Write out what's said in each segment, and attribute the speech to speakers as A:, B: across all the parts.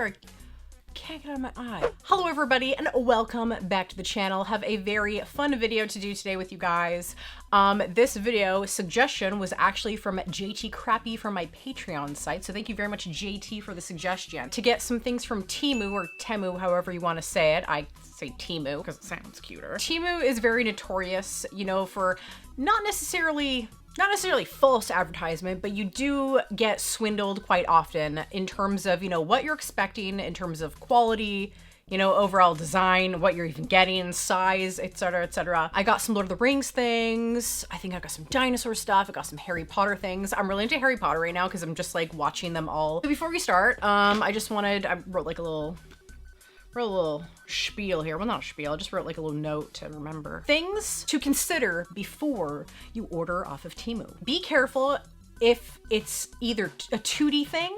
A: there? Can't get out of my eye. Hello everybody and welcome back to the channel. Have a very fun video to do today with you guys. This video suggestion was actually from JT Crappy from my Patreon site, so thank you very much JT for the suggestion. To get some things from Temu, or Temu, however you want to say it. I say Temu because it sounds cuter. Temu is very notorious, you know, for not necessarily false advertisement, but you do get swindled quite often in terms of, you know, what you're expecting in terms of quality, you know, overall design, what you're even getting, size, etc, etc. I got some Lord of the Rings things. I think I got some dinosaur stuff. I got some Harry Potter things. I'm really into Harry Potter right now because I'm just like watching them all. So before we start, I wrote like a little spiel here. Well, not a spiel, I just wrote like a little note to remember. Things to consider before you order off of Temu. Be careful if it's either a 2D thing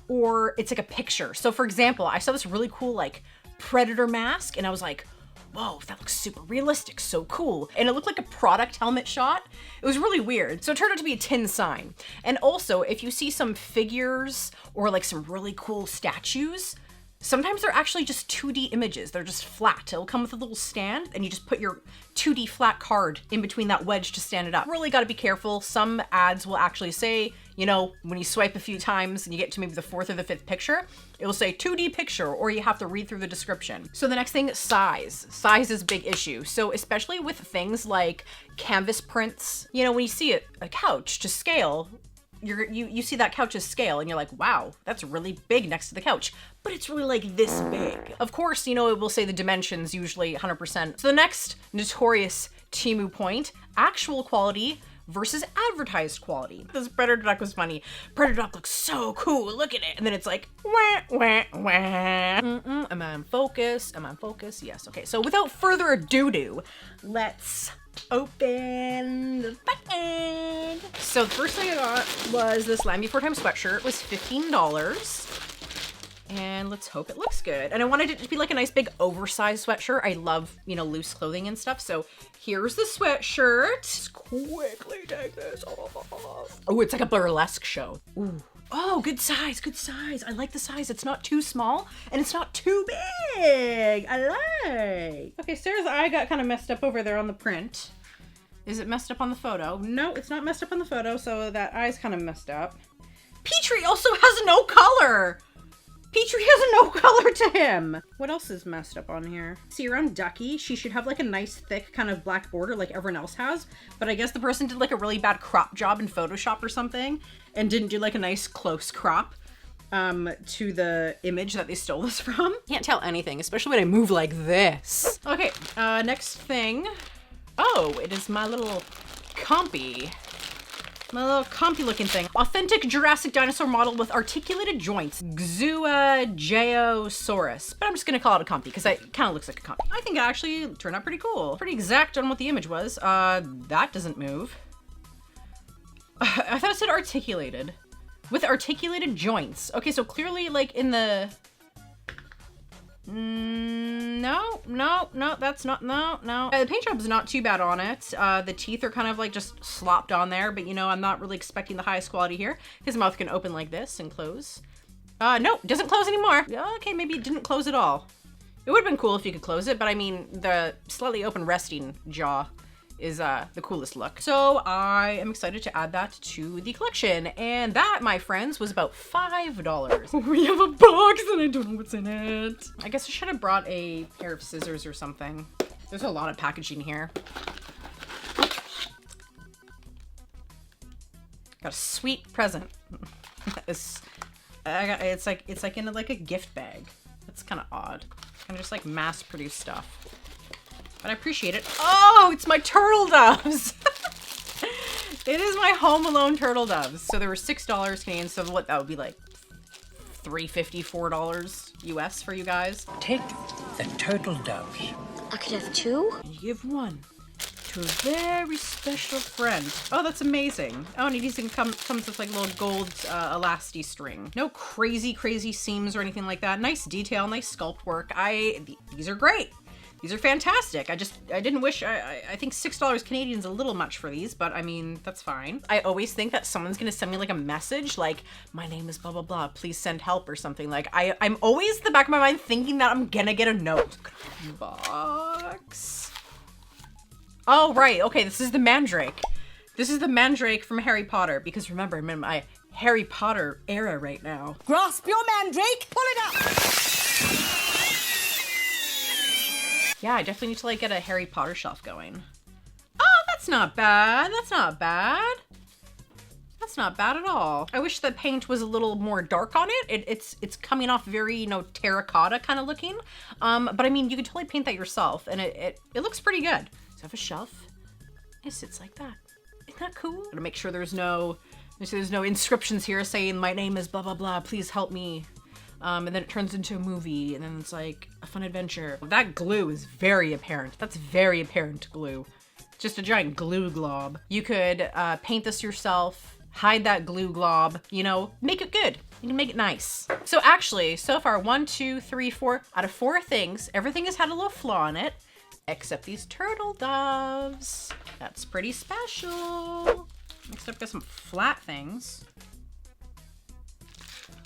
A: or it's like a picture. So for example, I saw this really cool like predator mask and I was like, whoa, that looks super realistic, so cool. And it looked like a product helmet shot. It was really weird. So it turned out to be a tin sign. And also, if you see some figures or like some really cool statues, sometimes they're actually just 2D images. They're just flat. It'll come with a little stand and you just put your 2D flat card in between that wedge to stand it up. Really gotta be careful. Some ads will actually say, you know, when you swipe a few times and you get to maybe the 4th or the 5th picture, it will say 2D picture, or you have to read through the description. So the next thing, size. Size is a big issue. So especially with things like canvas prints, you know, when you see a couch to scale, you see that couch's scale and you're like, wow, that's really big next to the couch, but it's really like this big. Of course, you know, it will say the dimensions, usually 100%. So the next notorious Temu point, actual quality versus advertised quality. This Predator duck was funny. Predator duck looks so cool, look at it. And then it's like, wah, wah, wah. Am I in focus? Am I in focus? Yes, okay. So without further ado, let's open the bag. So the first thing I got was this Land Before Time sweatshirt. It was $15. And let's hope it looks good. And I wanted it to be like a nice big oversized sweatshirt. I love, you know, loose clothing and stuff. So here's the sweatshirt. Let's quickly take this off. Oh, it's like a burlesque show. Ooh. Oh, good size, good size. I like the size. It's not too small and it's not too big. I like. Okay, Sarah's eye got kind of messed up over there on the print. Is it messed up on the photo? No, it's not messed up on the photo, so that eye's kind of messed up. Petrie also has no color. Petrie has no color to him. What else is messed up on here? See, around Ducky, she should have like a nice thick kind of black border like everyone else has, but I guess the person did like a really bad crop job in Photoshop or something and didn't do like a nice close crop to the image that they stole this from. Can't tell anything, especially when I move like this. Okay, next thing. Oh, it is my little compy. My little compy looking thing. Authentic Jurassic dinosaur model with articulated joints. Jacquard-Sowa. But I'm just gonna call it a compy because it kind of looks like a compy. I think it actually turned out pretty cool. Pretty exact on what the image was. That doesn't move. I thought it said articulated. With articulated joints. Okay, so clearly like in the... No, that's not, no. The paint job is not too bad on it. The teeth are kind of like just slopped on there, but you know, I'm not really expecting the highest quality here. His mouth can open like this and close. No, doesn't close anymore. Okay, maybe it didn't close at all. It would have been cool if you could close it, but I mean, the slightly open resting jaw is the coolest look. So I am excited to add that to the collection. And that, my friends, was about $5. We have a box and I don't know what's in it. I guess I should have brought a pair of scissors or something. There's a lot of packaging here. Got a sweet present. It's like in like a gift bag. That's kind of odd. Kind of just like mass produced stuff. But I appreciate it. Oh, it's my turtle doves. It is my Home Alone turtle doves. So they were $6 Canadian. So what, that would be like $3.50, $4 US for you guys.
B: Take the turtle doves.
C: I could have two?
A: And you give one to a very special friend. Oh, that's amazing. Oh, and it even comes with like a little gold elasty string. No crazy seams or anything like that. Nice detail, nice sculpt work. These are great. These are fantastic. I didn't wish, I think $6 Canadian is a little much for these, but I mean, that's fine. I always think that someone's gonna send me like a message like, my name is blah, blah, blah, please send help or something. Like, I'm always in the back of my mind thinking that I'm gonna get a note. Box. Oh, right, okay, this is the Mandrake. This is the Mandrake from Harry Potter, because remember, I'm in my Harry Potter era right now.
C: Grasp your Mandrake, pull it up!
A: Yeah, I definitely need to like get a Harry Potter shelf going. Oh, that's not bad. That's not bad. That's not bad at all. I wish the paint was a little more dark on it. It's coming off very, you know, terracotta kind of looking. But I mean, you can totally paint that yourself and it looks pretty good. So I have a shelf. It sits like that. Isn't that cool? Gotta make sure there's no inscriptions here saying my name is blah, blah, blah. Please help me. And then it turns into a movie, and then it's like a fun adventure. That glue is very apparent. That's very apparent glue. Just a giant glue glob. You could paint this yourself, hide that glue glob, you know, make it good. You can make it nice. So actually, so far, 1, 2, 3, 4, out of 4 things, everything has had a little flaw in it, except these turtle doves. That's pretty special. Except got some flat things.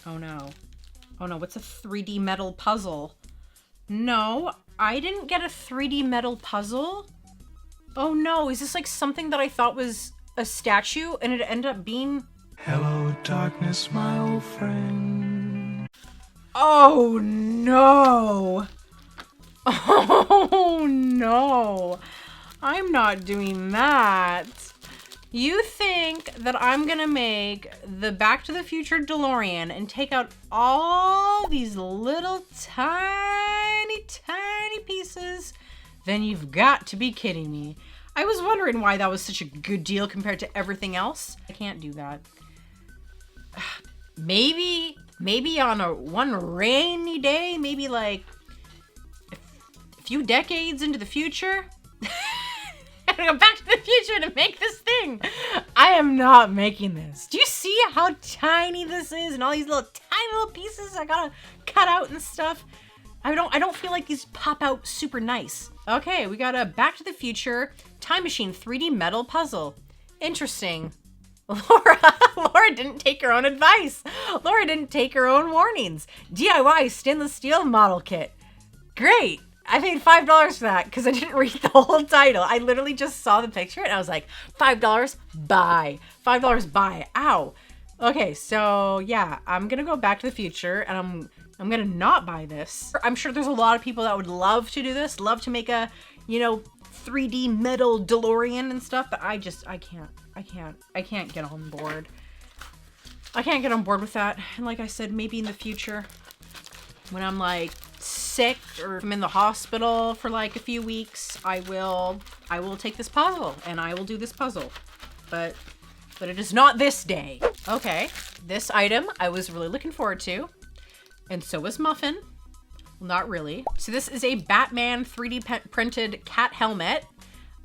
A: Oh no. Oh no, what's a 3D metal puzzle? No, I didn't get a 3D metal puzzle. Oh no, is this like something that I thought was a statue and it ended up being...
D: Hello, darkness, my old friend.
A: Oh no. Oh no. I'm not doing that. You think that I'm gonna make the Back to the Future DeLorean and take out all these little tiny pieces? Then you've got to be kidding me. I was wondering why that was such a good deal compared to everything else. I can't do that. Maybe on one rainy day, maybe like a few decades into the future. I'm gonna go back to the future to make this thing. I am not making this. Do you see how tiny this is and all these tiny little pieces I gotta cut out and stuff? I don't feel like these pop out super nice. Okay, we got a Back to the Future Time Machine 3D metal puzzle. Interesting. Laura didn't take her own advice. Laura didn't take her own warnings. DIY stainless steel model kit. Great. I paid $5 for that because I didn't read the whole title. I literally just saw the picture and I was like, $5, buy. $5, buy. Ow. Okay, so yeah, I'm gonna go Back to the Future and I'm gonna not buy this. I'm sure there's a lot of people that would love to do this, love to make a, you know, 3D metal DeLorean and stuff, but I can't get on board. I can't get on board with that. And like I said, maybe in the future when I'm like sick or I'm in the hospital for like a few weeks, I will take this puzzle and I will do this puzzle. But it is not this day. Okay, this item I was really looking forward to, and so was Muffin. Well, not really. So this is a Batman 3D printed cat helmet.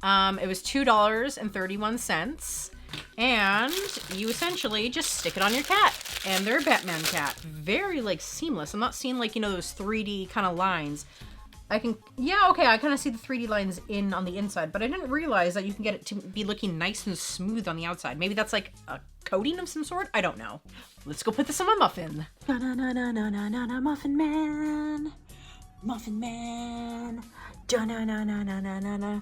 A: It was $2.31. And you essentially just stick it on your cat. And they're a Batman cat. Very like seamless. I'm not seeing like, you know, those 3D kind of lines. Yeah, okay, I kind of see the 3D lines on the inside, but I didn't realize that you can get it to be looking nice and smooth on the outside. Maybe that's like a coating of some sort? I don't know. Let's go put this on my muffin. Na na na na na na na na Muffin Man. Muffin Man. Da na na na na na na na.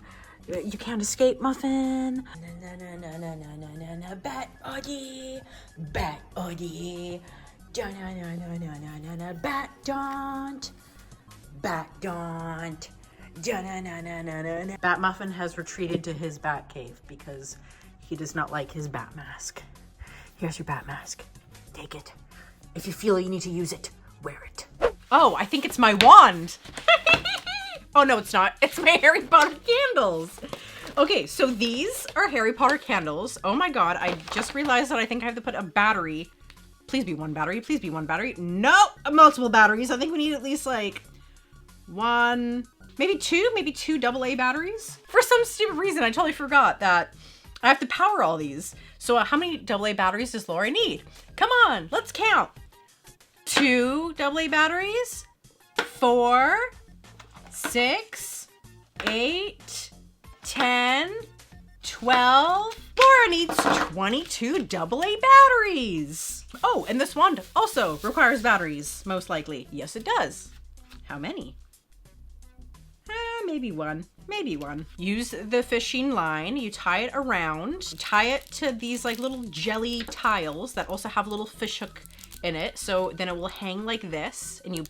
A: You can't escape, Muffin. Na na na na na na na na na. Bat Oddy. Bat Oddy. Da na na na na na na na. Bat don't. Bat don't. Da na na na na na na. Bat Muffin has retreated to his bat cave because he does not like his bat mask. Here's your bat mask. Take it. If you feel you need to use it, wear it. Oh, I think it's my wand. Oh no, it's not. It's my Harry Potter candles. Okay, so these are Harry Potter candles. Oh my god, I just realized that I think I have to put a battery. Please be one battery. Please be one battery. No, multiple batteries. I think we need at least like one, maybe two AA batteries. For some stupid reason, I totally forgot that I have to power all these. So how many AA batteries does Laura need? Come on, let's count. 2 AA batteries, 4, 6, 8, 10, 12. Laura needs 22 AA batteries. Oh, and this wand also requires batteries, most likely. Yes, it does. How many? Maybe one. Maybe one. Use the fishing line. You tie it around. Tie it to these like little jelly tiles that also have a little fish hook in it. So then it will hang like this, and you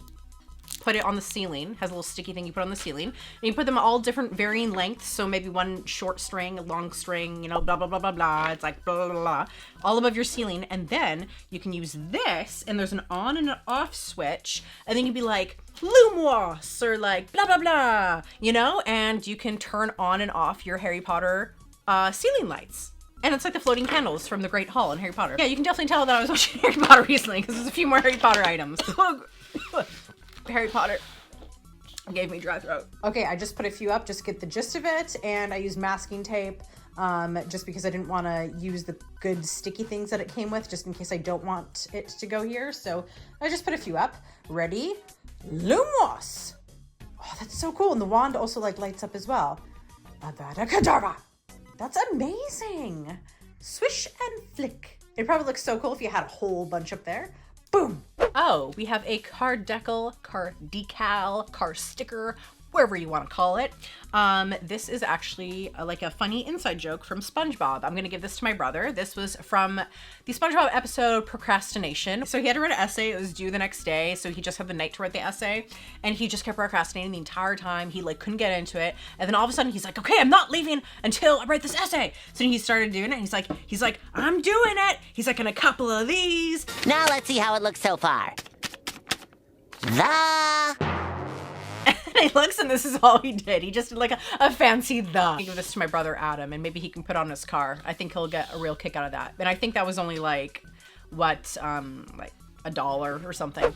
A: put it on the ceiling. Has a little sticky thing you put on the ceiling. And you put them all different varying lengths. So maybe one short string, a long string, you know, blah, blah, blah, blah, blah. It's like blah, blah, blah, blah, all above your ceiling. And then you can use this, and there's an on and an off switch. And then you'd be like, Lumos, or like blah, blah, blah, you know? And you can turn on and off your Harry Potter ceiling lights. And it's like the floating candles from the Great Hall in Harry Potter. Yeah, you can definitely tell that I was watching Harry Potter recently, because there's a few more Harry Potter items. Harry Potter gave me dry throat. Okay, I just put a few up just to get the gist of it, and I used masking tape just because I didn't want to use the good sticky things that it came with, just in case I don't want it to go here. So I just put a few up. Ready? Lumos! Oh, that's so cool. And the wand also like lights up as well. Avada Kedavra! That's amazing. Swish and flick. It probably looks so cool if you had a whole bunch up there. Boom. Oh, we have a car decal, car decal, car sticker, wherever you want to call it. This is actually like a funny inside joke from SpongeBob. I'm gonna give this to my brother. This was from the SpongeBob episode Procrastination. So he had to write an essay. It was due the next day, so he just had the night to write the essay, and he just kept procrastinating the entire time. He like couldn't get into it, and then all of a sudden he's like, okay, I'm not leaving until I write this essay. So he started doing it, and he's like, I'm doing it. He's like, in a couple of these.
E: Now let's see how it looks so far.
A: And he looks, and this is all he did. He just did like a fancy the. I'll give this to my brother Adam, and maybe he can put on his car. I think he'll get a real kick out of that. And I think that was only like, what, like $1 or something.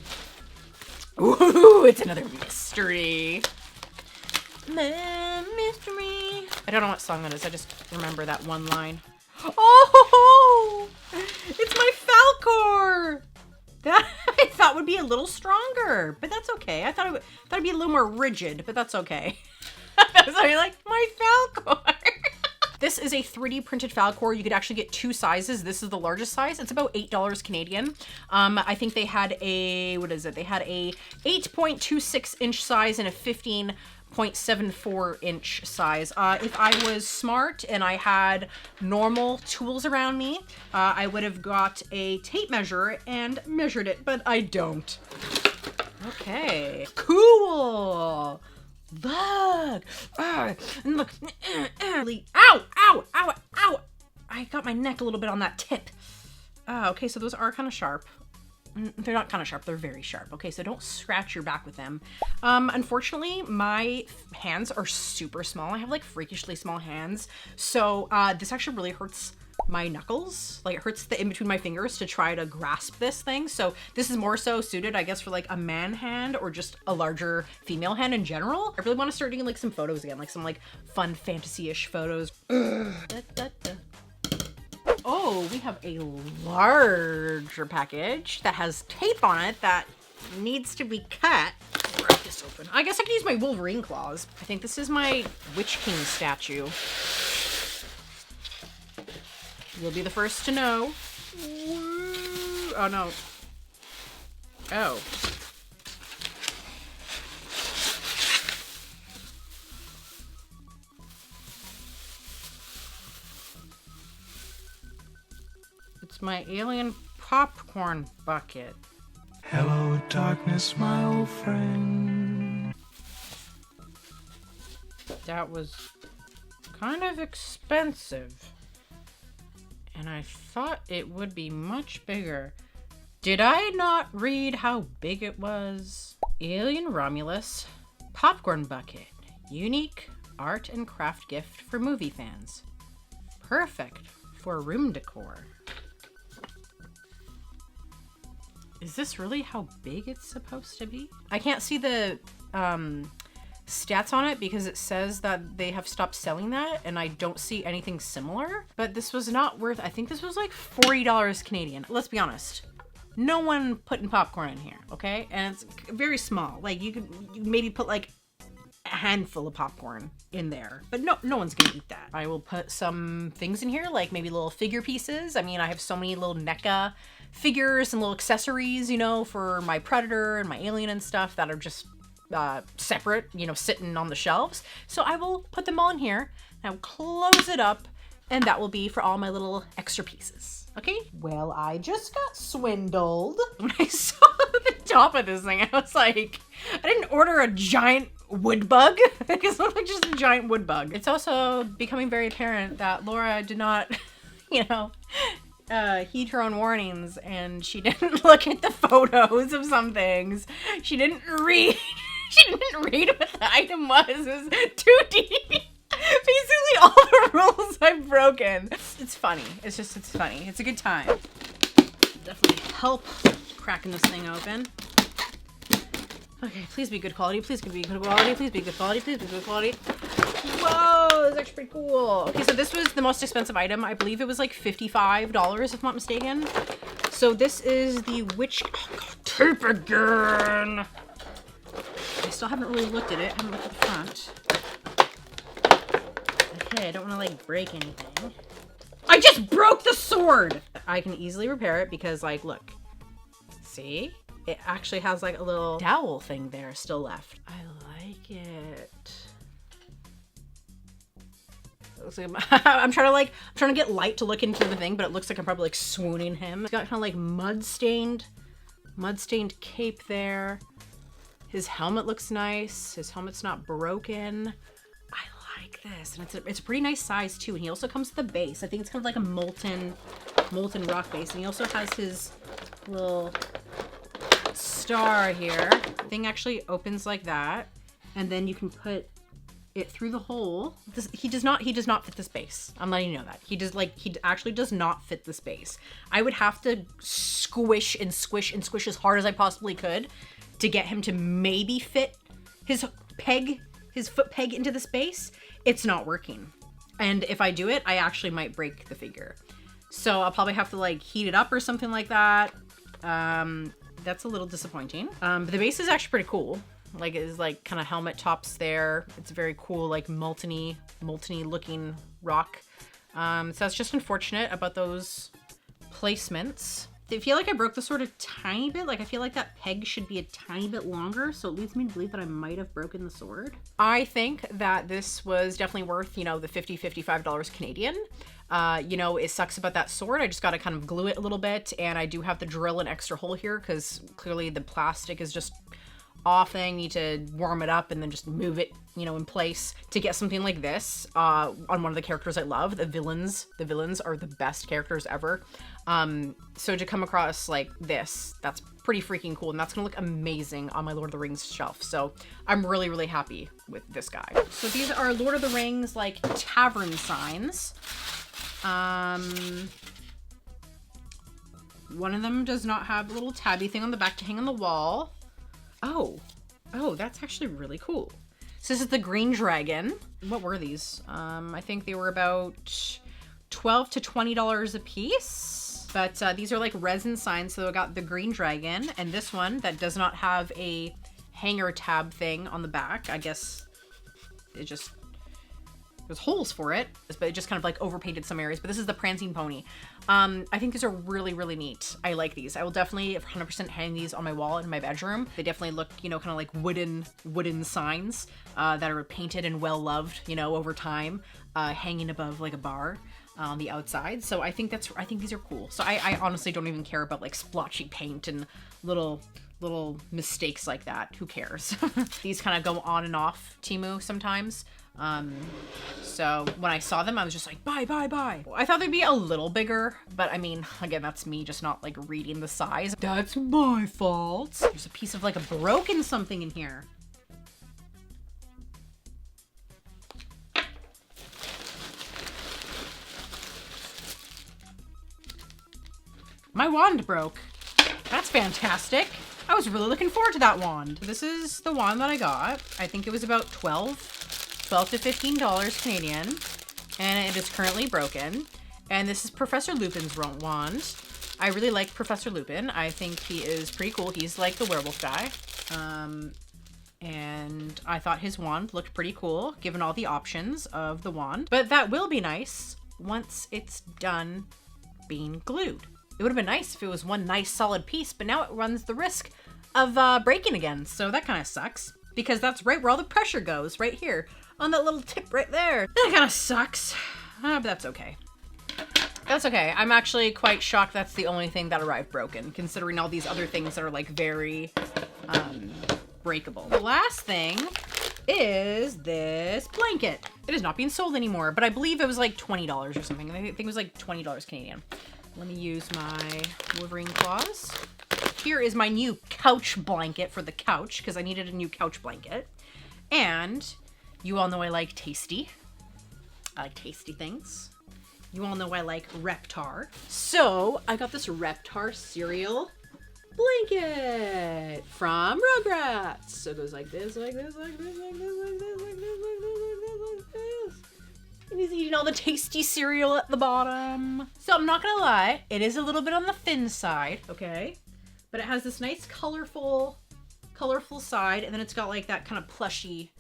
A: Ooh, it's another mystery. Mystery. I don't know what song that is. I just remember that one line. Oh, it's my Falcor. That I thought would be a little stronger, but that's okay. I thought it'd be a little more rigid, but that's okay. So you're like, my Falcor. This is a 3D printed Falcor. You could actually get 2 sizes. This is the largest size. It's about $8 Canadian. I think they had a, what is it? They had a 8.26 inch size and a 15.74 inch size. If I was smart and I had normal tools around me, I would have got a tape measure and measured it, but I don't. Okay, cool. Look, and look, ow, ow, ow, ow. I got my neck a little bit on that tip. Okay, so those are kind of sharp. They're not kind of sharp, they're very sharp. Okay, so don't scratch your back with them. Unfortunately, my hands are super small. I have like freakishly small hands. So this actually really hurts my knuckles. Like it hurts the in between my fingers to try to grasp this thing. So this is more so suited, I guess, for like a man hand or just a larger female hand in general. I really want to start doing like some photos again, like some like fun fantasy-ish photos. Oh, we have a larger package that has tape on it that needs to be cut. Break this open. I guess I could use my Wolverine claws. I think this is my Witch King statue. You'll be the first to know. Oh no. Oh. It's my alien popcorn bucket.
D: Hello, darkness, my old friend.
A: That was kind of expensive. And I thought it would be much bigger. Did I not read how big it was? Alien Romulus popcorn bucket. Unique art and craft gift for movie fans. Perfect for room decor. Is this really how big it's supposed to be? I can't see the stats on it because it says that they have stopped selling that, and I don't see anything similar. But this was not worth, I think this was like $40 Canadian. Let's be honest. No one putting popcorn in here, okay? And it's very small. Like you could maybe put like handful of popcorn in there, but no one's gonna eat that. I will put some things in here, like maybe little figure pieces. I mean, I have so many little NECA figures and little accessories, you know, for my Predator and my Alien and stuff that are just separate, you know, sitting on the shelves. So I will put them all in here. Now close it up, and that will be for all my little extra pieces. Okay?
C: Well, I just got swindled.
A: When I saw the top of this thing, I was like, I didn't order a giant wood bug. It looked like just a giant wood bug. It's also becoming very apparent that Laura did not, you know, heed her own warnings, and she didn't look at the photos of some things. She didn't read. She didn't read what the item was. It was 2D. Basically all the rules I've broken. It's funny. It's funny. It's a good time. Definitely help cracking this thing open. Okay, please be good quality. Please be good quality. Please be good quality. Please be good quality. Whoa, that's actually pretty cool. Okay, so this was the most expensive item. I believe it was like $55, if I'm not mistaken. So this is the witch... Oh, God, tape again! I still haven't really looked at it. I haven't looked at the front. Okay, I don't want to, like, break anything. I just broke the sword! I can easily repair it because, like, look. See? It actually has, like, a little dowel thing there still left. I like it. I'm trying to get light to look into the thing, but it looks like I'm probably, like, swooning him. It's got kind of, like, mud-stained cape there. His helmet looks nice. His helmet's not broken. I like this, and it's a pretty nice size too. And he also comes with the base. I think it's kind of like a molten rock base. And he also has his little star here. The thing actually opens like that, and then you can put it through the hole. He does not fit this base. I'm letting you know that. He actually does not fit this base. I would have to squish and squish and squish as hard as I possibly could to get him to maybe fit his foot peg into the space. It's not working. And if I do it, I actually might break the figure. So I'll probably have to like heat it up or something like that. That's a little disappointing. But the base is actually pretty cool. Like it's like kind of helmet tops there. It's very cool, like molten-y looking rock. So that's just unfortunate about those placements. I feel like I broke the sword a tiny bit. Like I feel like that peg should be a tiny bit longer, so it leads me to believe that I might have broken the sword. I think that this was definitely worth, you know, the $55 Canadian. You know, it sucks about that sword. I just got to kind of glue it a little bit, and I do have to drill an extra hole here because clearly the plastic is just off. I need to warm it up and then just move it, you know, in place to get something like this on one of the characters I love. The villains are the best characters ever. So to come across like this, that's pretty freaking cool, and that's gonna look amazing on my Lord of the Rings shelf. So I'm really, really happy with this guy. So these are Lord of the Rings like tavern signs. One of them does not have a little tabby thing on the back to hang on the wall. Oh, that's actually really cool. So this is the Green Dragon. What were these? I think they were about $12 to $20 a piece. But these are like resin signs. So I got the Green Dragon and this one that does not have a hanger tab thing on the back. I guess it just, there's holes for it, but it just kind of like overpainted some areas. But this is the Prancing Pony. I think these are really, really neat. I like these. I will definitely 100% hang these on my wall in my bedroom. They definitely look, you know, kind of like wooden signs that are painted and well loved, you know, over time, hanging above like a bar on the outside. So I think these are cool. So I honestly don't even care about like splotchy paint and little mistakes like that. Who cares? These kind of go on and off Temu sometimes. So when I saw them, I was just like, buy. I thought they'd be a little bigger, but I mean, again, that's me just not like reading the size. That's my fault. There's a piece of like a broken something in here. My wand broke. That's fantastic. I was really looking forward to that wand. This is the wand that I got. I think it was about $12 to $15 Canadian, and it is currently broken. And this is Professor Lupin's wand. I really like Professor Lupin. I think he is pretty cool. He's like the werewolf guy. And I thought his wand looked pretty cool, given all the options of the wand. But that will be nice once it's done being glued. It would have been nice if it was one nice solid piece, but now it runs the risk of breaking again. So that kind of sucks, because that's right where all the pressure goes, right here on that little tip right there. That kind of sucks, but that's okay. That's okay. I'm actually quite shocked that's the only thing that arrived broken, considering all these other things that are like very breakable. The last thing is this blanket. It is not being sold anymore, but I believe it was like $20 or something. I think it was like $20 Canadian. Let me use my Wolverine claws. Here is my new couch blanket for the couch, because I needed a new couch blanket. And you all know I like tasty. I like tasty things. You all know I like Reptar. So I got this Reptar cereal blanket from Rugrats. So it goes like this, like this, like this, like this, like this, like this, like this, like this, like this. And he's eating all the tasty cereal at the bottom. So I'm not gonna lie, it is a little bit on the thin side, okay? But it has this nice colorful side, and then it's got like that kind of plushy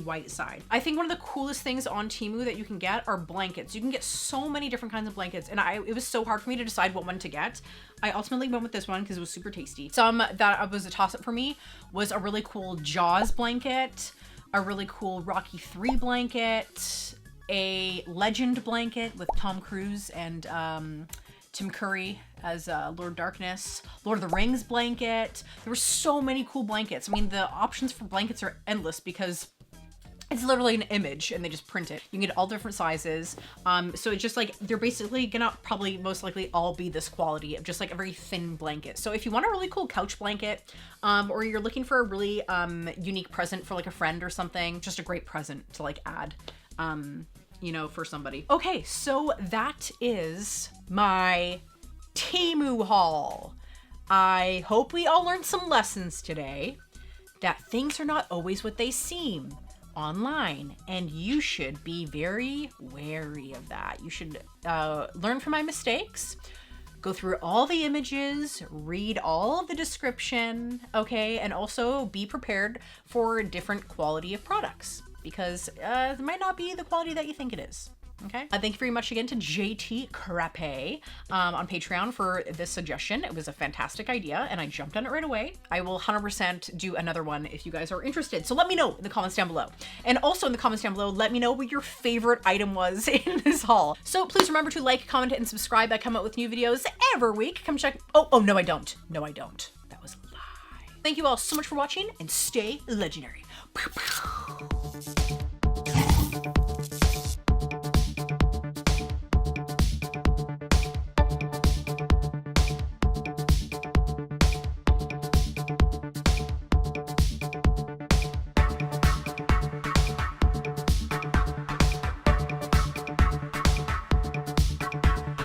A: white side. I think one of the coolest things on Temu that you can get are blankets. You can get so many different kinds of blankets, and it was so hard for me to decide what one to get. I ultimately went with this one because it was super tasty. Some that was a toss-up for me was a really cool Jaws blanket, a really cool Rocky 3 blanket, a Legend blanket with Tom Cruise and Tim Curry as Lord Darkness, Lord of the Rings blanket. There were so many cool blankets. I mean, the options for blankets are endless because it's literally an image and they just print it. You can get all different sizes. So it's just like, they're basically gonna probably most likely all be this quality of just like a very thin blanket. So if you want a really cool couch blanket, or you're looking for a really unique present for like a friend or something, just a great present to like add, you know, for somebody. Okay, so that is my Temu haul. I hope we all learned some lessons today, that things are not always what they seem online, and you should be very wary of that. You should learn from my mistakes, go through all the images, read all of the description, okay, and also be prepared for different quality of products, because it might not be the quality that you think it is. Okay. Thank you very much again to JT Crape on Patreon for this suggestion. It was a fantastic idea and I jumped on it right away. I will 100% do another one if you guys are interested. So let me know in the comments down below. And also in the comments down below, let me know what your favorite item was in this haul. So please remember to like, comment, and subscribe. I come out with new videos every week. Come check. Oh, no, I don't. No, I don't. That was a lie. Thank you all so much for watching and stay legendary. Pew, pew.